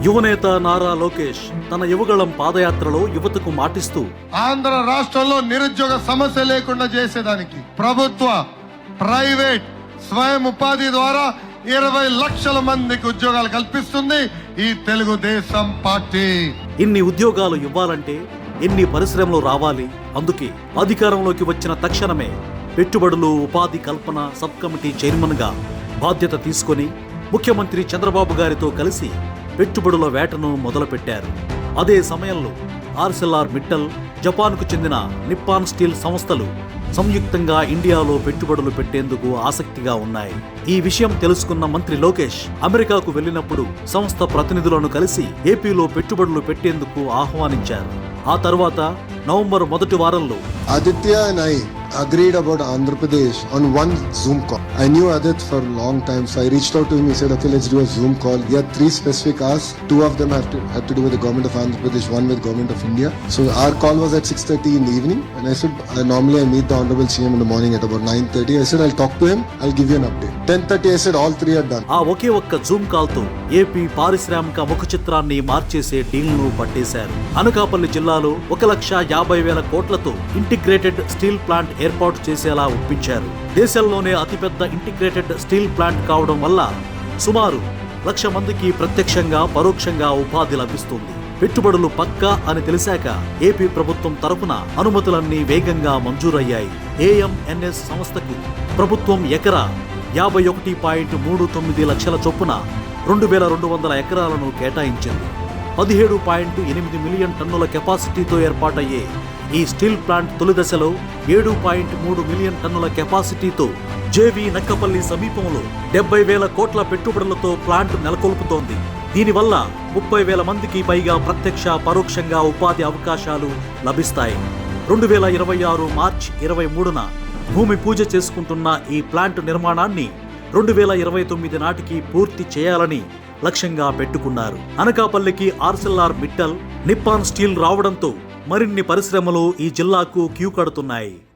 యువనేత నారా లోకేష్ తన యువగళం పాదయాత్రలో యువతకు మాటిస్తూ ఆంధ్ర రాష్ట్రంలో నిరుద్యోగ సమస్య లేకుండా చేసేదానికి ప్రభుత్వ ప్రైవేట్ స్వయం ఉపాధి ద్వారా 20 లక్షల మందికి ఉద్యోగాలు కల్పిస్తుంది ఈ తెలుగుదేశం పార్టీ. ఇన్ని ఉద్యోగాలు ఇవ్వాలంటే ఎన్ని పరిశ్రమలు రావాలి? అందుకే అధికారంలోకి వచ్చిన తక్షణమే పెట్టుబడులు ఉపాధి కల్పన సబ్ కమిటీ చైర్మన్ గా బాధ్యత తీసుకొని ముఖ్యమంత్రి చంద్రబాబు గారితో కలిసి పెట్టుబడుల వేటను మొదలుపెట్టారు. అదే సమయంలో ఆర్సెల్ఆర్ మిట్టల్, జపాన్కు చెందిన నిప్పాన్ స్టీల్ సంస్థలు సంయుక్తంగా ఇండియాలో పెట్టుబడులు పెట్టేందుకు ఆసక్తిగా ఉన్నాయి. ఈ విషయం తెలుసుకున్న మంత్రి లోకేష్ అమెరికాకు వెళ్లినప్పుడు సంస్థ ప్రతినిధులను కలిసి ఏపీలో పెట్టుబడులు పెట్టేందుకు ఆహ్వానించారు. ఆ తర్వాత నవంబర్ మొదటి వారంలో Aditya and I agreed about Andhra Pradesh on one Zoom call. I knew Adit for a long time, so I reached out to him. He said, "Okay, let's do a Zoom call." He had 3 specific asks. 2 of them had to do with the government of Andhra Pradesh, one with government of India. So our call was at 6:30 in the evening, and I said, normally I meet the Honorable CM in the morning at about 9:30. I said, I'll talk to him. I'll give you an update. 10:30, I said, all 3 are done. ఆ ఒకే ఒక్క Zoom call తో AP పారిశ్రామిక ముఖ చిత్రాన్ని మార్చేసే డీల్ను పట్టేశారు. అనకాపల్లి జిల్లాలో 1,50,000 కోట్లతో integrated steel plant ఏర్పాటు చేసేలా ఒప్పించారు. దేశంలోనే అతిపెద్ద ఇంటిగ్రేటెడ్ స్టీల్ ప్లాంట్ కావడం వల్ల సుమారు 1,00,000 మందికి ప్రత్యక్షంగా పరోక్షంగా ఉపాధి లభిస్తుంది. పెట్టుబడులు పక్కా అని తెలిసాక ఏపీ ప్రభుత్వం తరపున అనుమతులన్నీ వేగంగా మంజూరయ్యాయి. ఏఎంఎన్ఎస్ సంస్థకు ప్రభుత్వం ఎకరా 51.39 లక్షల చొప్పున 2,200 ఎకరాలను కేటాయించింది. 17.8 మిలియన్ టన్నుల కెపాసిటీతో ఏర్పాటయ్యే ఈ స్టీల్ ప్లాంట్ తొలి దశలో 7.3 మిలియన్ టన్నుల కెపాసిటీతో జేవీ నక్కపల్లి సమీపంలో 70,000 కోట్ల పెట్టుబడులతో ప్లాంట్ నెలకొల్పుతోంది. దీనివల్ల 30,000 మందికి పైగా ప్రత్యక్ష పరోక్షంగా ఉపాధి అవకాశాలు లభిస్తాయి. 2026 మార్చి 23న భూమి పూజ చేసుకుంటున్న ఈ ప్లాంట్ నిర్మాణాన్ని 2029 నాటికి పూర్తి చేయాలని లక్ష్యంగా పెట్టుకున్నారు. అనకాపల్లికి ఆర్సెల్ఆర్ మిట్టల్, నిప్పాన్ స్టీల్ రావడంతో మరిన్ని పరిశ్రమలు ఈ జిల్లాకు క్యూ కడుతున్నాయి.